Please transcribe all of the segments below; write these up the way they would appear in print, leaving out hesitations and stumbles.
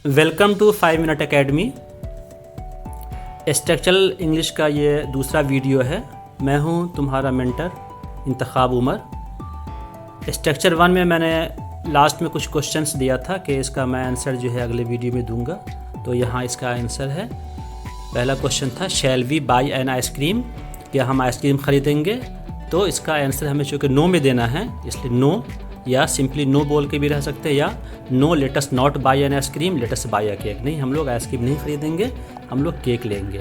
Welcome to 5 minute academy. Structural English का ये दूसरा वीडियो है। मैं हूँ तुम्हारा मेंटर इंतखाब उमर। स्ट्रक्चर 1 में मैंने लास्ट में कुछ क्वेश्चंस दिया था कि इसका मैं आंसर जो है अगले वीडियो में दूंगा। तो यहाँ इसका आंसर है। पहला क्वेश्चन था shall we buy an ice cream, क्या हम आइसक्रीम ख़रीदेंगे। तो इसका आंसर हमें चूँकि नो में देना है इसलिए नो, या सिंपली नो बोल के भी रह सकते हैं, या no let us not buy an ice cream let us buy a cake. नहीं, हम लोग आइसक्रीम नहीं खरीदेंगे, हम लोग केक लेंगे।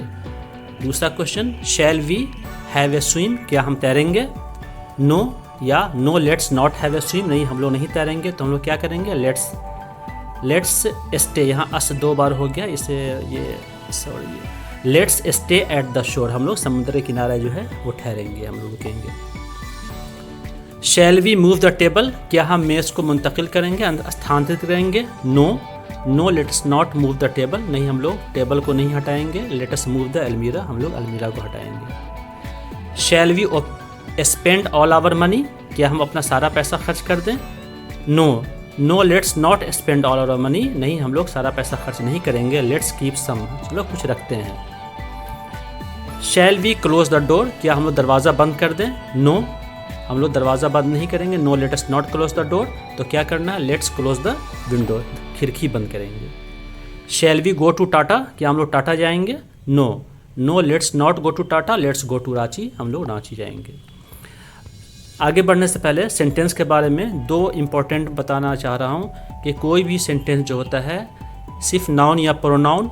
दूसरा question shall we have a swim, क्या हम तैरेंगे। नो, या no let's not have a swim, नहीं हम लोग नहीं तैरेंगे। तो हम लोग क्या करेंगे, लेट्स स्टे, यहाँ अस 2 बार हो गया, इसे ये sorry, let's stay at the shore, हम लोग समुद्र के किनारे जो है वो ठहरेंगे, हम लोग रुकेंगे। Shall we move the table, क्या हम मेज़ को मुंतकिल करेंगे, स्थानांतरित करेंगे। No let's not move the table, नहीं हम लोग टेबल को नहीं हटाएंगे। लेट्स मूव द अलमीरा, हम लोग अलमीरा को हटाएंगे। Shall we spend all our money, क्या हम अपना सारा पैसा खर्च कर दें। No let's not spend all our money, नहीं हम लोग सारा पैसा खर्च नहीं करेंगे। लेट्स कीप सम, चलो कुछ रखते हैं। Shall we close the door, क्या हम लोग दरवाज़ा बंद कर दें। नो, हम लोग दरवाज़ा बंद नहीं करेंगे। No let's not close the door, तो क्या करना है, लेट्स क्लोज द विंडो, खिड़की बंद करेंगे। Shall we go to Tata, क्या हम लोग टाटा जाएंगे। No let's not go to Tata let's go to Ranchi, हम लोग रांची जाएंगे। आगे बढ़ने से पहले सेंटेंस के बारे में 2 इम्पॉर्टेंट बताना चाह रहा हूँ कि कोई भी सेंटेंस जो होता है सिर्फ नाउन या प्रोनाउन,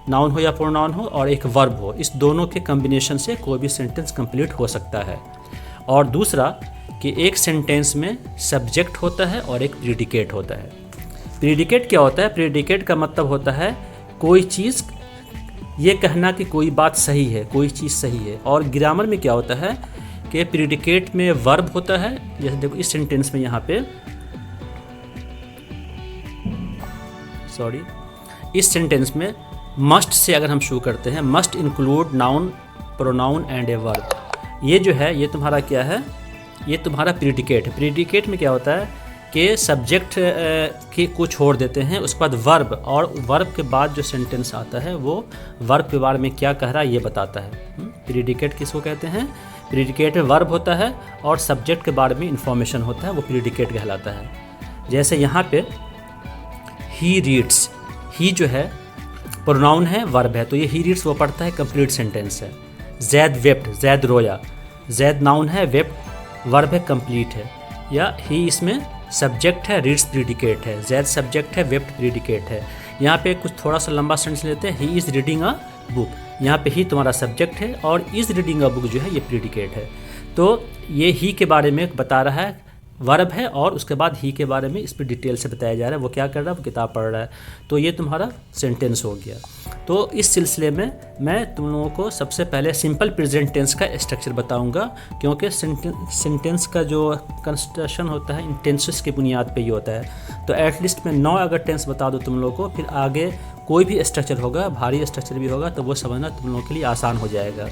नाउन हो या प्रोनाउन हो, और एक वर्ब हो, इस दोनों के कम्बिनेशन से कोई भी सेंटेंस कंप्लीट हो सकता है। और दूसरा कि एक सेंटेंस में सब्जेक्ट होता है और एक प्रीडिकेट होता है। प्रीडिकेट क्या होता है, प्रीडिकेट का मतलब होता है कोई चीज़, ये कहना कि कोई बात सही है, कोई चीज़ सही है। और ग्रामर में क्या होता है कि प्रीडिकेट में वर्ब होता है। जैसे देखो इस सेंटेंस में यहाँ पे इस सेंटेंस में मस्ट से अगर हम शुरू करते हैं, must include noun pronoun and a verb, ये जो है ये तुम्हारा क्या है, ये तुम्हारा प्रीडिकेट है। प्रीडिकेट में क्या होता है कि सब्जेक्ट के को छोड़ देते हैं, उसके बाद वर्ब, और वर्ब के बाद जो सेंटेंस आता है वो वर्ब के बारे में क्या कह रहा है ये बताता है। प्रीडिकेट किसको कहते हैं, प्रीडिकेट में वर्ब होता है और सब्जेक्ट के बारे में इंफॉर्मेशन होता है, वो प्रीडिकेट कहलाता है। जैसे यहाँ पे ही रीड्स, ही जो है प्रोनाउन है, वर्ब है, तो ये ही रीड्स वो पढ़ता है, कंप्लीट सेंटेंस है। जैद वेप्ट, जैद रोया, जैद नाउन है, वेप्ट वर्ब है, कंप्लीट है। या ही इसमें सब्जेक्ट है, रीड्स प्रीडिकेट है, जैद सब्जेक्ट है, वेप्ट प्रीडिकेट है। यहाँ पे कुछ थोड़ा सा लंबा सेंटेंस लेते हैं, he is reading a book, यहाँ पे ही तुम्हारा सब्जेक्ट है और इज़ रीडिंग अ बुक जो है ये प्रीडिकेट है। तो ये ही के बारे में बता रहा है, वर्ब है, और उसके बाद ही के बारे में इस पर डिटेल से बताया जा रहा है, वो क्या कर रहा है, वो किताब पढ़ रहा है। तो ये तुम्हारा सेंटेंस हो गया। तो इस सिलसिले में मैं तुम लोगों को सबसे पहले सिंपल प्रेजेंट टेंस का स्ट्रक्चर बताऊंगा, क्योंकि सेंटेंस का जो कंस्ट्रक्शन होता है इन टेंसेस की बुनियाद पे ही होता है। तो एटलीस्ट मैं 9 अगर टेंस बता दूँ तुम लोगों को, फिर आगे कोई भी स्ट्रक्चर होगा, भारी स्ट्रक्चर भी होगा, तो वो समझना तुम लोगों के लिए आसान हो जाएगा।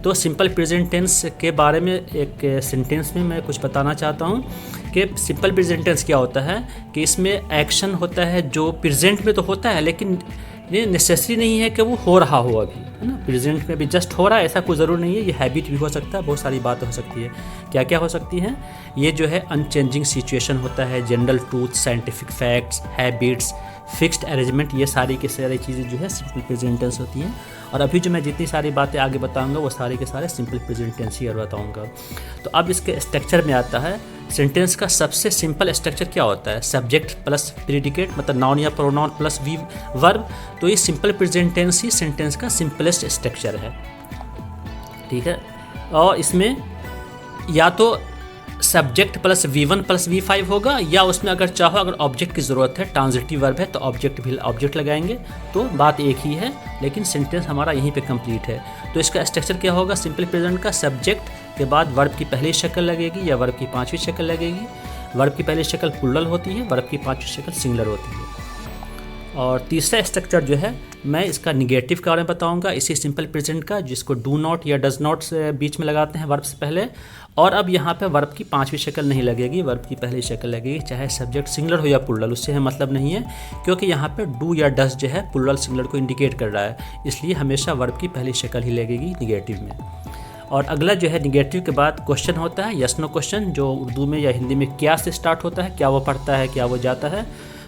तो सिंपल प्रेजेंट टेंस के बारे में एक सेंटेंस में मैं कुछ बताना चाहता हूँ कि सिंपल प्रेजेंट टेंस क्या होता है कि इसमें एक्शन होता है जो प्रेजेंट में तो होता है, लेकिन ये नेसेसरी नहीं है कि वो हो रहा हो अभी, है ना। प्रेजेंट में भी जस्ट हो रहा है ऐसा कोई ज़रूर नहीं है, ये हैबिट भी हो सकता है, बहुत सारी बातें हो सकती है। क्या क्या हो सकती हैं, ये जो है अनचेंजिंग सिचुएशन होता है, general truth, scientific facts, habits, fixed arrangement, ये सारी की सारी चीज़ें जो है सिंपल प्रेजेंट टेंस होती हैं। और अभी जो मैं जितनी सारी बातें आगे बताऊंगा वो सारे के सारे सिंपल प्रेजेंट टेंस ही बताऊंगा। तो अब इसके स्ट्रक्चर में आता है, सेंटेंस का सबसे सिंपल स्ट्रक्चर क्या होता है, सब्जेक्ट प्लस प्रीडिकेट, मतलब नाउन या प्रोनाउन प्लस वी वर्ब। तो ये सिंपल प्रेजेंट टेंस ही सेंटेंस का सिंपलेस्ट स्ट्रक्चर है, ठीक है। और इसमें या तो subject plus V1 plus V5 होगा, या उसमें अगर चाहो, अगर ऑब्जेक्ट की ज़रूरत है, ट्रांजिटिव वर्ब है तो ऑब्जेक्ट लगाएंगे, तो बात एक ही है, लेकिन सेंटेंस हमारा यहीं पे कंप्लीट है। तो इसका स्ट्रक्चर क्या होगा, सिंपल प्रेजेंट का सब्जेक्ट के बाद वर्ब की पहली शक्ल लगेगी या वर्ब की 5वीं शक्ल लगेगी। वर्ब की पहली शक्ल प्लूरल होती है, वर्ब की 5वीं शक्ल सिंगुलर होती है। और तीसरा स्ट्रक्चर जो है मैं इसका निगेटिव के बारे में बताऊंगा, इसी सिंपल प्रेजेंट का, जिसको डू नॉट या डज नॉट से बीच में लगाते हैं वर्ब से पहले, और अब यहाँ पे वर्ब की पांचवी शक्ल नहीं लगेगी, वर्ब की पहली शक्ल लगेगी, चाहे सब्जेक्ट सिंगुलर हो या प्लूरल, उससे हमें मतलब नहीं है, क्योंकि यहाँ पे डू या डस जो है प्लूरल सिंगुलर को इंडिकेट कर रहा है, इसलिए हमेशा वर्ब की पहली शक्ल ही लगेगी निगेटिव में। और अगला जो है निगेटिव के बाद क्वेश्चन होता है यस नो क्वेश्चन, जो उर्दू में या हिंदी में क्या से स्टार्ट होता है, क्या वो पढ़ता है, क्या वो जाता है।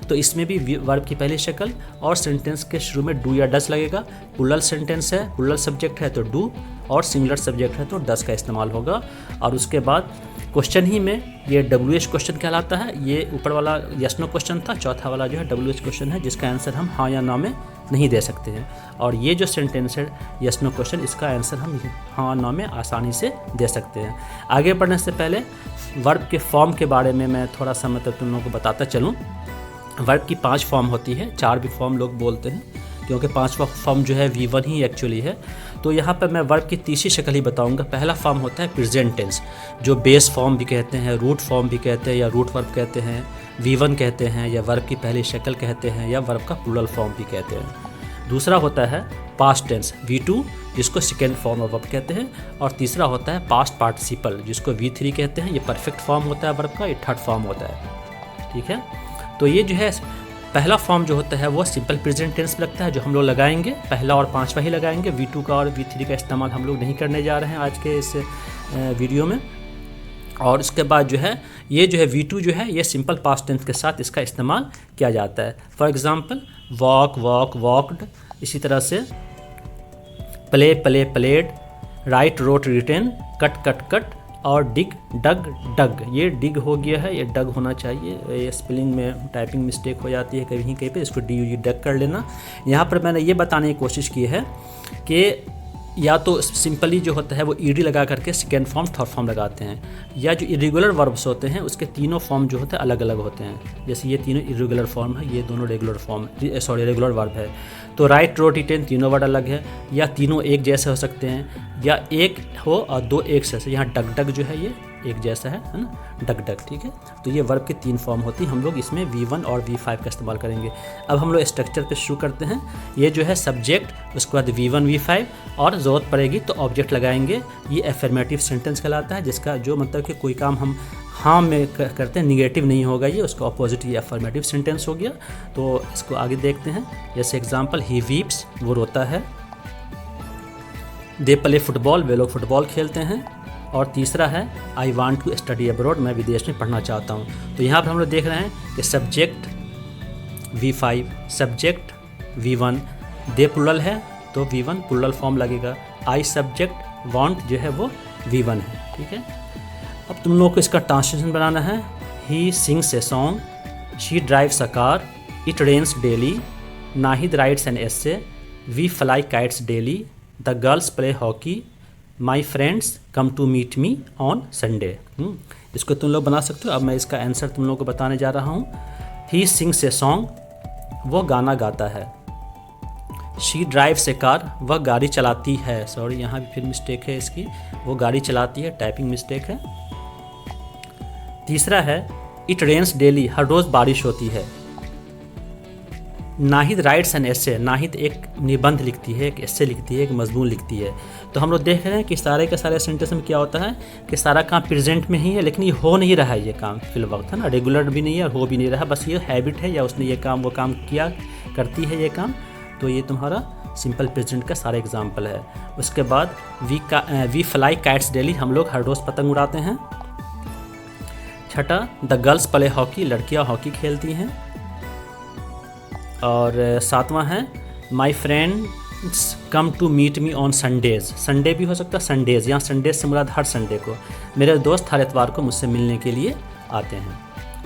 तो इसमें भी वर्ब की पहली शक्ल और सेंटेंस के शुरू में डू या डस लगेगा। प्लूरल सेंटेंस है, प्लूरल सब्जेक्ट है तो डू, और सिंगुलर सब्जेक्ट है तो डस का इस्तेमाल होगा। और उसके बाद क्वेश्चन ही में ये WH क्वेश्चन कहलाता है। ये ऊपर वाला यस नो क्वेश्चन था, चौथा वाला जो है WH क्वेश्चन है, जिसका आंसर हम हाँ या ना में नहीं दे सकते हैं। और ये जो सेंटेंस है यस नो क्वेश्चन, इसका आंसर हम हाँ ना में आसानी से दे सकते हैं। आगे बढ़ने से पहले वर्ब के फॉर्म के बारे में मैं थोड़ा सा मतलब तुम लोगों को बताता चलूँ। वर्ब की 5 फॉर्म होती है, 4 भी फॉर्म लोग बोलते हैं, क्योंकि 5वां फॉर्म जो है V1 ही एक्चुअली है। तो यहाँ पर मैं वर्ब की तीसरी शक्ल ही बताऊँगा। पहला फॉर्म होता है प्रेजेंट टेंस, जो बेस फॉर्म भी कहते हैं, रूट फॉर्म भी कहते हैं, या रूट वर्ब कहते हैं, V1 कहते हैं, या वर्ब की पहली शक्ल कहते हैं, या वर्ब का प्लूरल फॉर्म भी कहते हैं। दूसरा होता है पास्ट टेंस V2, जिसको सेकेंड फॉर्म ऑफ वर्ब कहते हैं। और तीसरा होता है पास्ट पार्टिसिपल, जिसको V3 कहते हैं, ये परफेक्ट फॉर्म होता है वर्ब का, ये थर्ड फॉर्म होता है। ठीक है, तो ये जो है पहला फॉर्म जो होता है वो सिंपल प्रेजेंट टेंस में लगता है, जो हम लोग लगाएंगे, पहला और पांचवा ही लगाएंगे। V2 का और V3 का इस्तेमाल हम लोग नहीं करने जा रहे हैं आज के इस वीडियो में। और उसके बाद जो है ये जो है V2 जो है ये सिंपल पास्ट टेंस के साथ इसका इस्तेमाल किया जाता है। For example walk walk walked, इसी तरह से play play played, write wrote written, cut cut cut, और डिग डग डग। ये डिग हो गया है, ये डग होना चाहिए, ये स्पेलिंग में टाइपिंग मिस्टेक हो जाती है कहीं कहीं पे, इसको DUG डग कर लेना। यहाँ पर मैंने ये बताने की कोशिश की है कि या तो सिंपली जो होता है वो ED लगा करके सेकेंड फॉर्म थर्ड फॉर्म लगाते हैं, या जो इरेगुलर वर्ब्स होते हैं उसके तीनों फॉर्म जो होते हैं अलग अलग होते हैं। जैसे ये तीनों इरेगुलर फॉर्म है, ये दोनों रेगुलर फॉर्म रेगुलर वर्ब है। तो राइट रोट रिटेन तीनों वर्ड अलग है, या तीनों एक जैसे हो सकते हैं, या एक हो और दो एक से। यहाँ डग डग जो है ये एक जैसा है ना, डग डग। ठीक है, तो ये वर्ब के 3 फॉर्म होती है। हम लोग इसमें V1 और V5 का इस्तेमाल करेंगे। अब हम लोग स्ट्रक्चर पे शुरू करते हैं। ये जो है सब्जेक्ट, उसके बाद V1 V5, और ज़रूरत पड़ेगी तो ऑब्जेक्ट लगाएंगे। ये एफर्मेटिव सेंटेंस कहलाता है, जिसका जो मतलब कि कोई काम हम हाँ में करते हैं निगेटिव नहीं होगा, ये उसका अपोजिट ये एफर्मेटिव सेंटेंस हो गया। तो इसको आगे देखते हैं। जैसे एग्जाम्पल ही वीप्स, वो रोता है। दे प्ले फुटबॉल, वे लोग फुटबॉल खेलते हैं। और तीसरा है I want to study abroad, मैं विदेश में पढ़ना चाहता हूँ। तो यहाँ पर हम लोग देख रहे हैं कि subject V5, subject V1, they plural है तो V1 प्लूरल फॉर्म लगेगा। आई सब्जेक्ट, वांट जो है वो V1 है। ठीक है, अब तुम लोग को इसका ट्रांसलेशन बनाना है। He sings a song, she drives a car, it rains daily, Nahid writes an essay, we fly kites daily, the girls play hockey, my friends come to meet me on Sunday. इसको तुम लोग बना सकते हो। अब मैं इसका आंसर तुम लोगों को बताने जा रहा हूँ। ही सिंग्स ए सॉन्ग, वो गाना गाता है। शी ड्राइव्स ए कार, वह गाड़ी चलाती है। सॉरी, यहाँ भी फिर मिस्टेक है इसकी, वो गाड़ी चलाती है, टाइपिंग मिस्टेक है। तीसरा है इट रेन्स डेली, हर रोज़ बारिश होती है। Nahid writes an essay, Nahid एक निबंध लिखती है, एक एसे लिखती है, एक मजमून लिखती है। तो हम लोग देख रहे हैं कि सारे के सारे सेंटेंस में क्या होता है कि सारा काम प्रेजेंट में ही है, लेकिन ये हो नहीं रहा है, ये काम फिल वक्त है ना, रेगुलर भी नहीं है और हो भी नहीं रहा, बस ये हैबिट है या उसने ये काम वो काम किया करती है ये काम। तो ये तुम्हारा सिंपल प्रेजेंट का सारा एग्जाम्पल है। उसके बाद वी फ्लाई काइट्स डेली, हम लोग हर रोज़ पतंग उड़ाते हैं। छठा द गर्ल्स प्ले हॉकी, लड़कियां हॉकी खेलती हैं। और सातवां है my friends come to meet me on Sundays, Sunday भी हो सकता है संडेज़, यहाँ संडेज से मुराद हर संडे को। मेरे दोस्त हर इतवार को मुझसे मिलने के लिए आते हैं।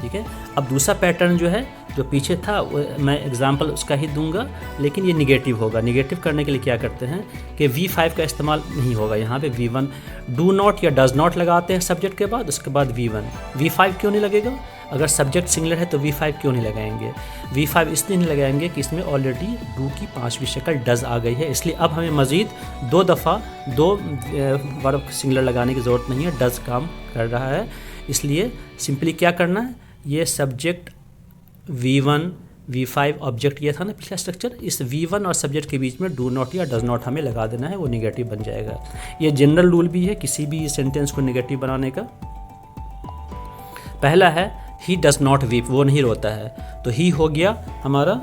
ठीक है, अब दूसरा पैटर्न जो है जो पीछे था मैं एग्जांपल उसका ही दूंगा, लेकिन ये निगेटिव होगा। निगेटिव करने के लिए क्या करते हैं कि V5 का इस्तेमाल नहीं होगा। यहाँ पे V1 डू नॉट या डज नॉट लगाते हैं सब्जेक्ट के बाद, उसके बाद V1। V5 क्यों नहीं लगेगा? अगर सब्जेक्ट सिंगुलर है तो V5 क्यों नहीं लगाएंगे? V5 इसलिए नहीं लगाएंगे कि इसमें ऑलरेडी डू की 5वीं शक्ल डज आ गई है, इसलिए अब हमें मज़ीद 2 दफ़ा 2 वर्ब सिंगुलर लगाने की ज़रूरत नहीं है, डज काम कर रहा है। इसलिए सिंपली क्या करना है, ये सब्जेक्ट V1 V5 ऑब्जेक्ट ये था ना पिछला स्ट्रक्चर, इस V1 और सब्जेक्ट के बीच में डू नॉट या डज नॉट हमें लगा देना है, वो निगेटिव बन जाएगा। ये जनरल रूल भी है किसी भी सेंटेंस को निगेटिव बनाने का। पहला है ही डज नॉट वीप, वो नहीं रोता है, तो ही हो गया हमारा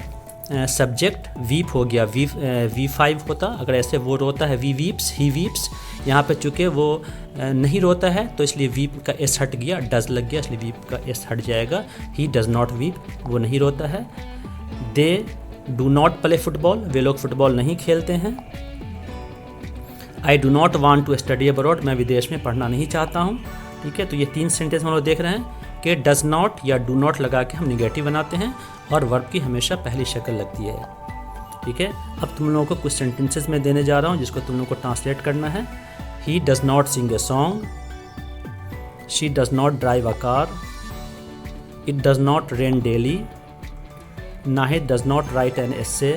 सब्जेक्ट, वीप हो गया V5 होता। अगर ऐसे वो रोता है वी वीप्स, ही वीप्स, यहाँ पे चूँकि वो नहीं रोता है तो इसलिए वीप का एस हट गया, डज लग गया, इसलिए वीप का एस हट जाएगा। ही डज नॉट वीप, वो नहीं रोता है। They do not play football, वे लोग फुटबॉल नहीं खेलते हैं। I do not want to study abroad, मैं विदेश में पढ़ना नहीं चाहता हूँ। ठीक है, तो ये 3 सेंटेंस हम लोग देख रहे हैं कि डज नॉट या डू नॉट लगा के हम निगेटिव बनाते हैं और वर्ब की हमेशा पहली शक्ल लगती है। ठीक है, अब तुम लोगों को कुछ सेंटेंसेस में देने जा रहा हूँ जिसको तुम लोगों को ट्रांसलेट करना है। He does not sing a song, she does not drive a car, it does not rain daily, Nahid does not write an essay,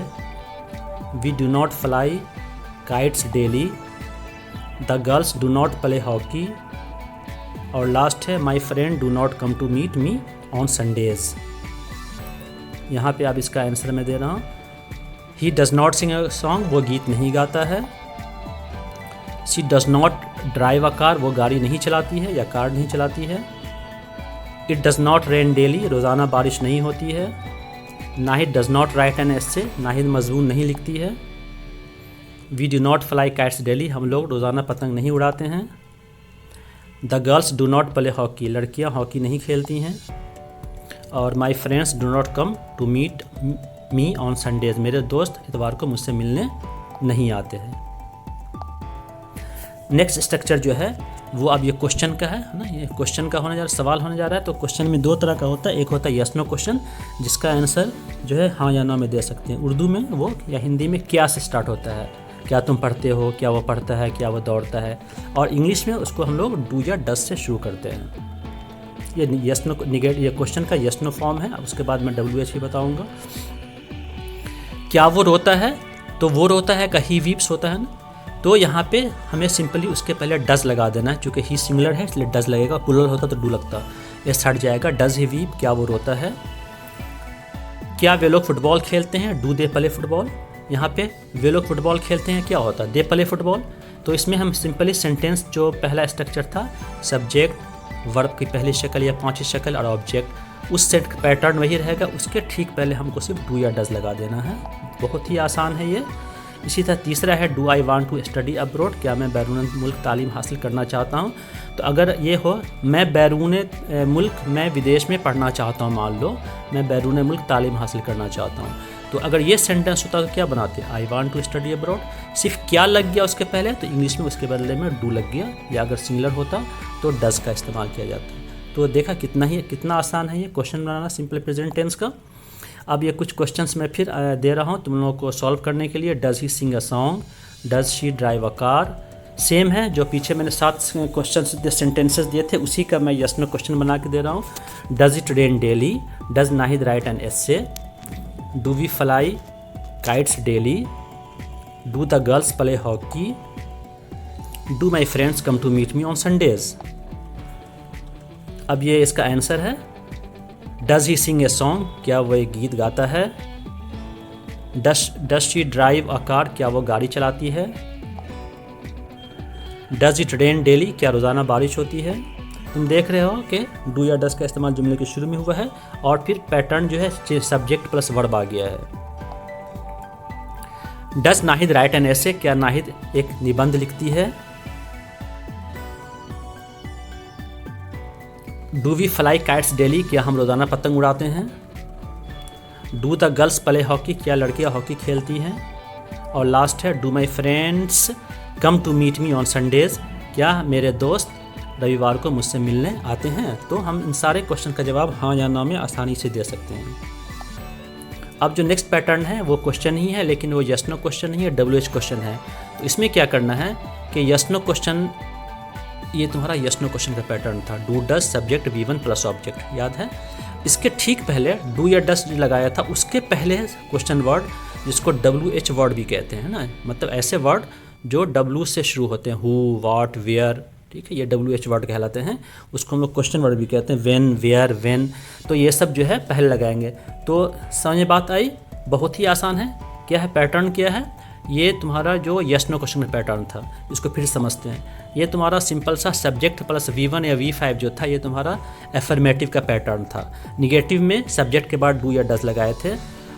we do not fly kites daily, the girls do not play hockey, और last है my friend do not come to meet me on Sundays. यहाँ पे आप इसका answer मैं दे रहा हूँ। He does not sing a song, वो गीत नहीं गाता है। She does not drive a car, वो गाड़ी नहीं चलाती है या कार नहीं चलाती है। It does not rain daily, रोज़ाना बारिश नहीं होती है। Nahid does not write an essay, Nahid मजमून नहीं लिखती है। We do not fly kites daily, हम लोग रोज़ाना पतंग नहीं उड़ाते हैं। The girls do not play hockey, लड़कियां हॉकी नहीं खेलती हैं। और my friends do not come to meet me on Sundays, मेरे दोस्त इतवार को मुझसे मिलने नहीं आते हैं। नेक्स्ट स्ट्रक्चर जो है वो अब ये क्वेश्चन का है ना, ये क्वेश्चन का होने जा रहा है, सवाल होने जा रहा है। तो क्वेश्चन में 2 तरह का होता है, एक होता है यस नो क्वेश्चन जिसका आंसर जो है हाँ या नो में दे सकते हैं। उर्दू में वो या हिंदी में क्या से स्टार्ट होता है, क्या तुम पढ़ते हो, क्या वो पढ़ता है, क्या वो दौड़ता है। और इंग्लिश में उसको हम लोग डू या डज से शुरू करते हैं। ये यस नो ये क्वेश्चन का यस नो फॉर्म है। अब उसके बाद मैं WH भी बताऊंगा। क्या वो रोता है, तो वो रोता है का ही वीप्स होता है ना, तो यहाँ पे हमें सिंपली उसके पहले डज लगा देना है। चूँकि ही सिंगुलर है इसलिए डज लगेगा, प्लूरल होता तो डू लगता, ये हट जाएगा। डज ही वीप, क्या वो रोता है। क्या वे लोग फुटबॉल खेलते हैं, डू दे प्ले फुटबॉल। यहाँ पे वे लोग फुटबॉल खेलते हैं क्या होता है, दे प्ले फुटबॉल। तो इसमें हम सिंपली सेंटेंस जो पहला स्ट्रक्चर था, सब्जेक्ट, वर्ब की पहली शक्ल या 5वीं शक्ल और ऑब्जेक्ट, उस सेट का पैटर्न वही रहेगा। उसके ठीक पहले हमको सिर्फ डू या डज लगा देना है। बहुत ही आसान है ये। इसी तरह तीसरा है do I want to study abroad, क्या मैं बैरून मुल्क तालीम हासिल करना चाहता हूँ। तो अगर ये हो मैं बैरून मुल्क मैं विदेश में पढ़ना चाहता हूँ, मान लो मैं बैरून मुल्क तालीम हासिल करना चाहता हूँ, तो अगर ये सेंटेंस होता तो क्या बनाते, I want to study abroad. सिर्फ क्या लग गया उसके पहले, तो इंग्लिश में उसके बदले में डू लग गया, या अगर सिंगुलर होता तो डज का इस्तेमाल किया जाता है। तो देखा कितना आसान है ये क्वेश्चन बनाना सिंपल प्रेजेंट टेंस का। अब ये कुछ क्वेश्चंस मैं फिर दे रहा हूँ तुम लोगों को सॉल्व करने के लिए। Does he sing a song, does she drive a car, same है जो पीछे मैंने 7 क्वेश्चन सेंटेंसेस दिए थे उसी का मैं यस नो क्वेश्चन बना के दे रहा हूँ। Does it rain daily, does Nahid write an essay, do we fly kites daily, do the girls play hockey, do my friends come to meet me on Sundays. अब ये इसका आंसर है does he Singh a song, क्या वो एक गीत गाता है। Does she drive a car, क्या वो गाड़ी चलाती है। डज इट रेन डेली, क्या रोज़ाना बारिश होती है। तुम देख रहे हो कि डू या डज का इस्तेमाल जुमले के शुरू में हुआ है और फिर पैटर्न जो है सब्जेक्ट प्लस वर्ब आ गया है। Does Nahid write an essay, क्या नाहिद एक निबंध लिखती है। Do we fly kites daily, क्या हम रोज़ाना पतंग उड़ाते हैं। Do the girls play hockey, क्या लड़कियां हॉकी खेलती हैं। और लास्ट है do my friends come to meet me on Sundays, क्या मेरे दोस्त रविवार को मुझसे मिलने आते हैं। तो हम इन सारे क्वेश्चन का जवाब हाँ या ना में आसानी से दे सकते हैं। अब जो नेक्स्ट पैटर्न है वो क्वेश्चन ही है, लेकिन वो यस नो क्वेश्चन नहीं है, WH क्वेश्चन है। तो इसमें क्या करना है कि यस नो क्वेश्चन, ये तुम्हारा यस नो क्वेश्चन का पैटर्न था। Do does subject V1 plus object, याद है। इसके ठीक पहले डू या डज लगाया था, उसके पहले क्वेश्चन वर्ड जिसको WH वर्ड भी कहते हैं ना, मतलब ऐसे वर्ड जो W से शुरू होते हैं, हु, व्हाट, वेयर, ठीक है, ये WH वर्ड कहलाते हैं। उसको हम लोग क्वेश्चन वर्ड भी कहते हैं, व्हेन, वेयर, व्हेन। तो ये सब जो है पहले लगाएंगे। तो समझ में बात आई? बहुत ही आसान है। क्या है पैटर्न, क्या है ये तुम्हारा जो यस नो क्वेश्चन में पैटर्न था, इसको फिर समझते हैं। ये तुम्हारा सिंपल सा सब्जेक्ट प्लस V1 या V5 जो था, ये तुम्हारा एफर्मेटिव का पैटर्न था। निगेटिव में सब्जेक्ट के बाद डू या डज लगाए थे,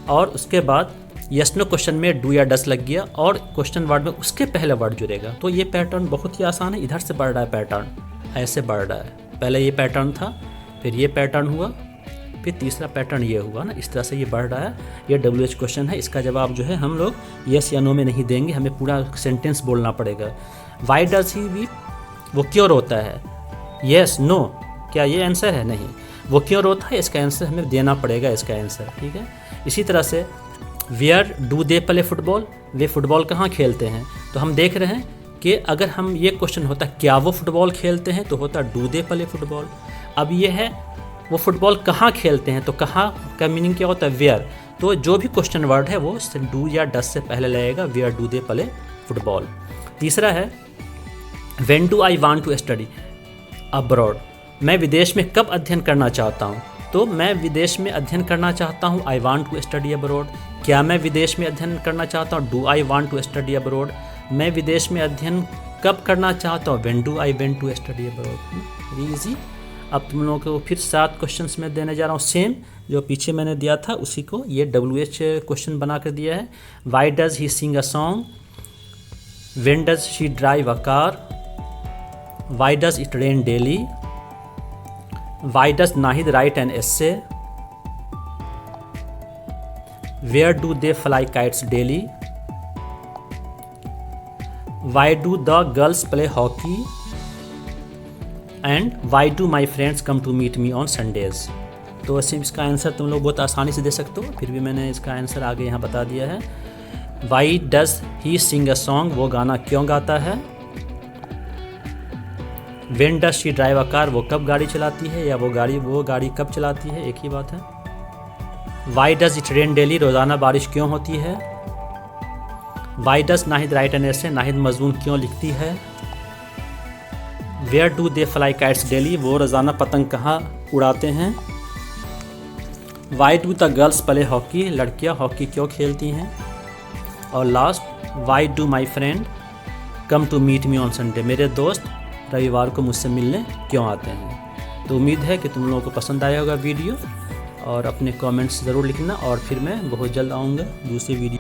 और उसके बाद यस नो क्वेश्चन में डू या डज लग गया, और क्वेश्चन वर्ड में उसके पहले वर्ड जुड़ेगा। तो ये पैटर्न बहुत ही आसान है। इधर से बढ़ रहा है पैटर्न, ऐसे बढ़ रहा है। पहले ये पैटर्न था, फिर ये पैटर्न हुआ, फिर तीसरा पैटर्न ये हुआ ना, इस तरह से ये बढ़ रहा है। ये WH क्वेश्चन है। इसका जवाब जो है हम लोग यस या नो में नहीं देंगे, हमें पूरा सेंटेंस बोलना पड़ेगा। वाई डज ही वीप, वो क्यों रोता है? यस नो, क्या ये आंसर है? नहीं, वो क्यों रोता है, इसका आंसर हमें देना पड़ेगा, इसका आंसर। ठीक है। इसी तरह से where do they play football, वे फुटबॉल कहाँ खेलते हैं? तो हम देख रहे हैं कि अगर हम ये क्वेश्चन होता क्या वो फुटबॉल खेलते हैं, तो होता डू दे प्ले फुटबॉल। अब ये है वो फुटबॉल कहाँ खेलते हैं, तो कहाँ का मीनिंग क्या होता है? वेयर। तो जो भी क्वेश्चन वर्ड है वो डू या डज से पहले लगेगा, where do they play football. तीसरा है when do I want to study abroad, मैं विदेश में कब अध्ययन करना चाहता हूँ? तो मैं विदेश में अध्ययन करना चाहता हूँ, I want to study abroad. क्या मैं विदेश में अध्ययन करना चाहता हूँ? Do I want to study abroad. मैं विदेश में अध्ययन कब करना चाहता हूँ? When do I want to study abroad. Very easy. अब तुम लोगों को फिर 7 क्वेश्चंस में देने जा रहा हूँ, सेम जो पीछे मैंने दिया था उसी को ये WH क्वेश्चन बना कर दिया है। Why does he sing a song, when does she drive a car, why does it rain daily, why does Nahid write an essay, where do they fly kites daily, why do the girls play hockey, and why do my friends come to meet me on Sundays. तो ऐसे इसका answer तुम लोग बहुत आसानी से दे सकते हो, फिर भी मैंने इसका आंसर आगे यहाँ बता दिया है। Why does he sing a song, वो गाना क्यों गाता है। When does she drive a car, वो कब गाड़ी चलाती है, या वो गाड़ी कब चलाती है, एक ही बात है। Why does it rain daily, रोज़ाना बारिश क्यों होती है। Why does Nahid write an essay, Nahid मजमून क्यों लिखती है। Where do they fly kites daily, वो रोज़ाना पतंग कहाँ उड़ाते हैं। Why do the girls play hockey, लड़कियाँ हॉकी क्यों खेलती हैं। और last, why do my friend come to meet me on Sunday, मेरे दोस्त रविवार को मुझसे मिलने क्यों आते हैं। तो उम्मीद है कि तुम लोगों को पसंद आया होगा वीडियो, और अपने कमेंट्स ज़रूर लिखना, और फिर मैं बहुत जल्द आऊँगा दूसरी वीडियो।